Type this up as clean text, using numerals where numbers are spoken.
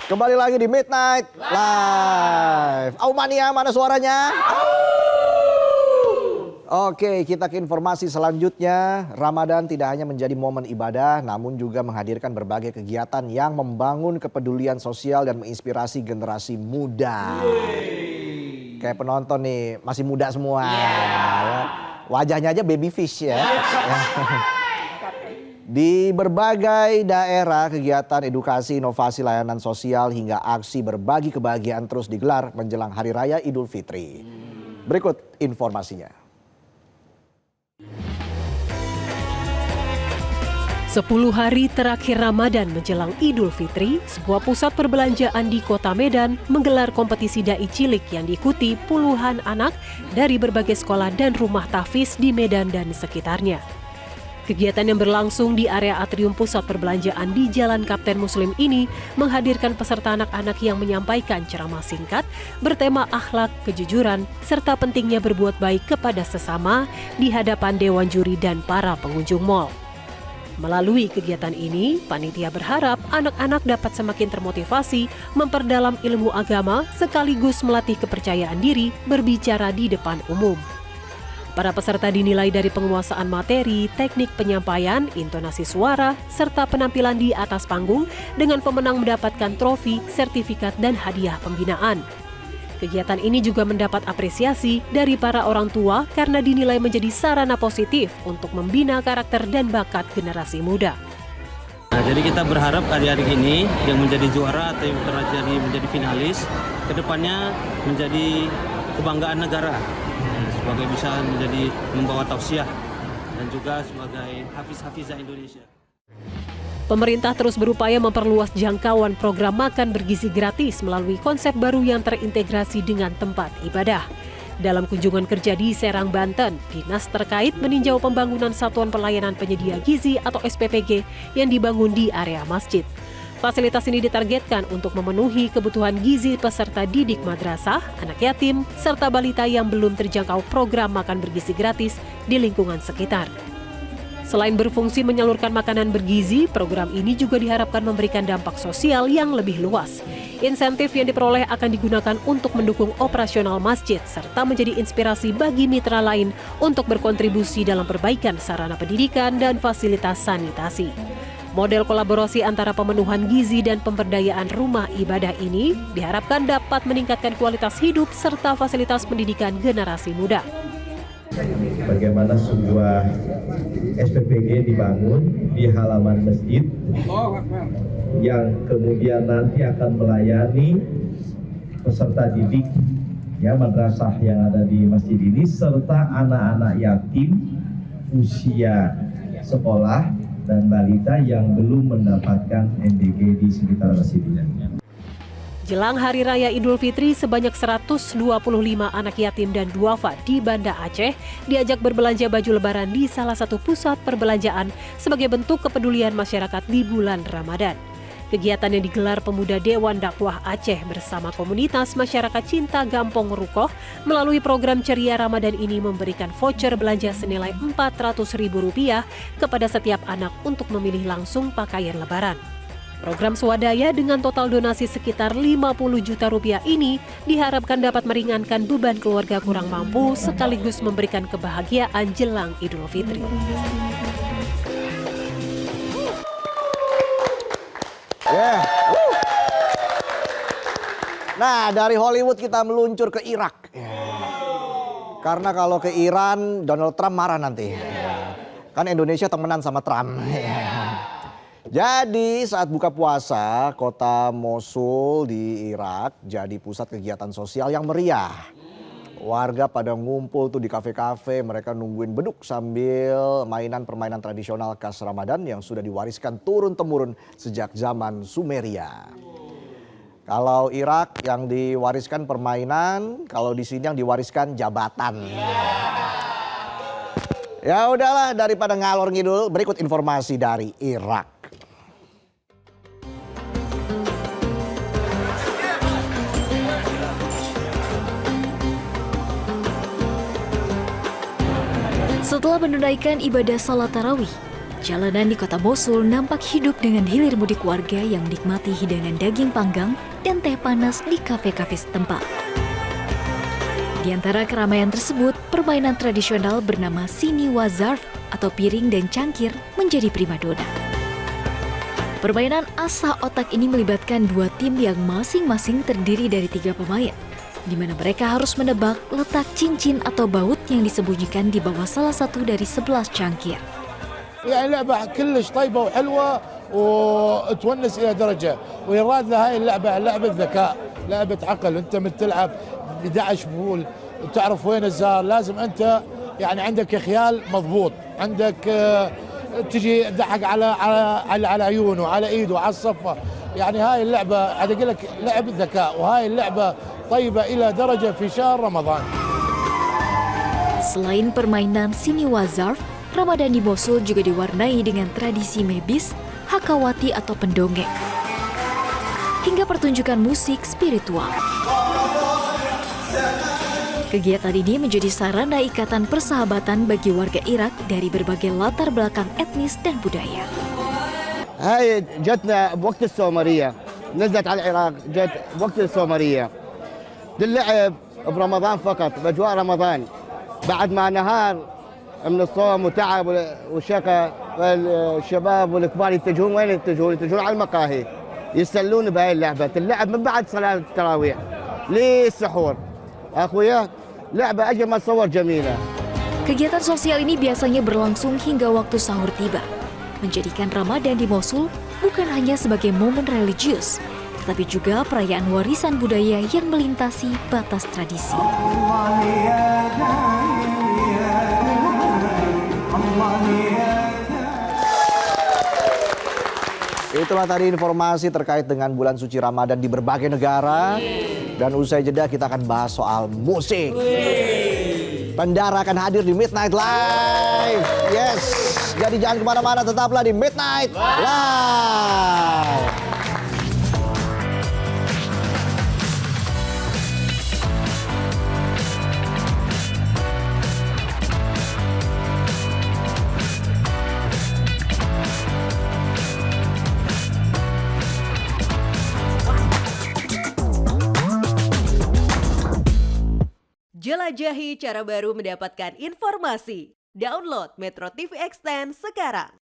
Kembali lagi di Midnight Live. Aumania, mana suaranya? Oke, kita ke informasi selanjutnya. Ramadan tidak hanya menjadi momen ibadah, namun juga menghadirkan berbagai kegiatan yang membangun kepedulian sosial dan menginspirasi generasi muda. Kayak penonton nih, masih muda semua. Ya. Wajahnya aja baby fish ya. Di berbagai daerah, kegiatan edukasi, inovasi, layanan sosial hingga aksi berbagi kebahagiaan terus digelar menjelang Hari Raya Idul Fitri. Berikut informasinya. 10 hari terakhir Ramadan menjelang Idul Fitri, sebuah pusat perbelanjaan di Kota Medan menggelar kompetisi dai cilik yang diikuti puluhan anak dari berbagai sekolah dan rumah tahfiz di Medan dan sekitarnya. Kegiatan yang berlangsung di area atrium pusat perbelanjaan di Jalan Kapten Muslim ini menghadirkan peserta anak-anak yang menyampaikan ceramah singkat bertema akhlak, kejujuran, serta pentingnya berbuat baik kepada sesama di hadapan dewan juri dan para pengunjung mal. Melalui kegiatan ini, panitia berharap anak-anak dapat semakin termotivasi memperdalam ilmu agama sekaligus melatih kepercayaan diri berbicara di depan umum. Para peserta dinilai dari penguasaan materi, teknik penyampaian, intonasi suara, serta penampilan di atas panggung dengan pemenang mendapatkan trofi, sertifikat, dan hadiah pembinaan. Kegiatan ini juga mendapat apresiasi dari para orang tua karena dinilai menjadi sarana positif untuk membina karakter dan bakat generasi muda. Nah, jadi kita berharap adik-adik ini yang menjadi juara atau yang menjadi finalis, kedepannya menjadi kebanggaan negara. Sebagai bisa menjadi membawa tausiah dan juga sebagai hafiz-hafizah Indonesia. Pemerintah terus berupaya memperluas jangkauan program makan bergizi gratis melalui konsep baru yang terintegrasi dengan tempat ibadah. Dalam kunjungan kerja di Serang, Banten, dinas terkait meninjau pembangunan Satuan Pelayanan Penyedia Gizi atau SPPG yang dibangun di area masjid. Fasilitas ini ditargetkan untuk memenuhi kebutuhan gizi peserta didik madrasah, anak yatim, serta balita yang belum terjangkau program makan bergizi gratis di lingkungan sekitar. Selain berfungsi menyalurkan makanan bergizi, program ini juga diharapkan memberikan dampak sosial yang lebih luas. Insentif yang diperoleh akan digunakan untuk mendukung operasional masjid, serta menjadi inspirasi bagi mitra lain untuk berkontribusi dalam perbaikan sarana pendidikan dan fasilitas sanitasi. Model kolaborasi antara pemenuhan gizi dan pemberdayaan rumah ibadah ini diharapkan dapat meningkatkan kualitas hidup serta fasilitas pendidikan generasi muda. Bagaimana sebuah SPPG dibangun di halaman masjid yang kemudian nanti akan melayani peserta didik ya madrasah yang ada di masjid ini serta anak-anak yatim usia sekolah dan balita yang belum mendapatkan MBG di sekitar masjid ini. Jelang Hari Raya Idul Fitri, sebanyak 125 anak yatim dan duafa di Banda Aceh diajak berbelanja baju lebaran di salah satu pusat perbelanjaan sebagai bentuk kepedulian masyarakat di bulan Ramadan. Kegiatan yang digelar pemuda Dewan Dakwah Aceh bersama komunitas masyarakat cinta Gampong Rukoh melalui program Ceria Ramadan ini memberikan voucher belanja senilai Rp400.000 kepada setiap anak untuk memilih langsung pakaian lebaran. Program swadaya dengan total donasi sekitar Rp50 juta ini diharapkan dapat meringankan beban keluarga kurang mampu sekaligus memberikan kebahagiaan jelang Idul Fitri. Yeah. Nah, dari Hollywood kita meluncur ke Irak. Karena kalau ke Iran, Donald Trump marah nanti. Kan Indonesia temenan sama Trump. Jadi saat buka puasa, kota Mosul di Irak jadi pusat kegiatan sosial yang meriah. Warga pada ngumpul tuh di kafe-kafe, mereka nungguin beduk sambil permainan tradisional khas Ramadan yang sudah diwariskan turun-temurun sejak zaman Sumeria. Kalau Irak yang diwariskan permainan, kalau di sini yang diwariskan jabatan. Ya udahlah, daripada ngalor ngidul, berikut informasi dari Irak. Setelah menunaikan ibadah salat tarawih, Jalanan di kota Mosul nampak hidup dengan hilir mudik warga yang menikmati hidangan daging panggang dan teh panas di kafe-kafe setempat. Di antara keramaian tersebut, permainan tradisional bernama Sini wa Zarf atau piring dan cangkir menjadi primadona. Permainan asa otak ini melibatkan dua tim yang masing-masing terdiri dari 3 pemain, di mana mereka harus menebak letak cincin atau baut yang disembunyikan di bawah salah satu dari 11 cangkir. يعني لعبة كلش طيبة وحلوة وتونس إلى درجة ويراد لها هاي اللعبة لعبة ذكاء لعبة عقل. أنت من تلعب 11 بول وتعرف وين الزار، لازم أنت يعني عندك خيال مضبوط، عندك تجي تضحك على عيونه وعلى إيده وعلى الصفة. يعني هاي اللعبة أنا أقول لك لعبة ذكاء، وهاي اللعبة طيبة إلى درجة في شهر رمضان. Selain permainan Sini wa Zarf, Ramadan di Mosul juga diwarnai dengan tradisi mebis, hakawati atau pendongeng, hingga pertunjukan musik spiritual. Kegiatan ini menjadi sarana ikatan persahabatan bagi warga Irak dari berbagai latar belakang etnis dan budaya. هاي جتنا بوقت السومرية، نزلت على العراق جت بوقت السومرية. اللعب برمضان فقط بأجواء رمضان، بعد ما نهار من الصوم وتعب وشقى، الشباب والكبار يتجهون وين يتجهون؟ يتجهون على المقاهي يستلون بهاي اللعبة. اللعب من بعد صلاة التراويح للسحور. أخويا لعبة أجمل ما تصور جميلة. Kegiatan sosial ini biasanya berlangsung hingga waktu sahur tiba, menjadikan Ramadan di Mosul bukan hanya sebagai momen religius, tetapi juga perayaan warisan budaya yang melintasi batas tradisi. Itulah tadi informasi terkait dengan bulan suci Ramadan di berbagai negara. Dan usai jeda kita akan bahas soal musik. Pendara akan hadir di Midnight Live. Yes, jadi jangan kemana-mana, tetaplah di Midnight Live. Jelajahi cara baru mendapatkan informasi. Download Metro TV Extend sekarang.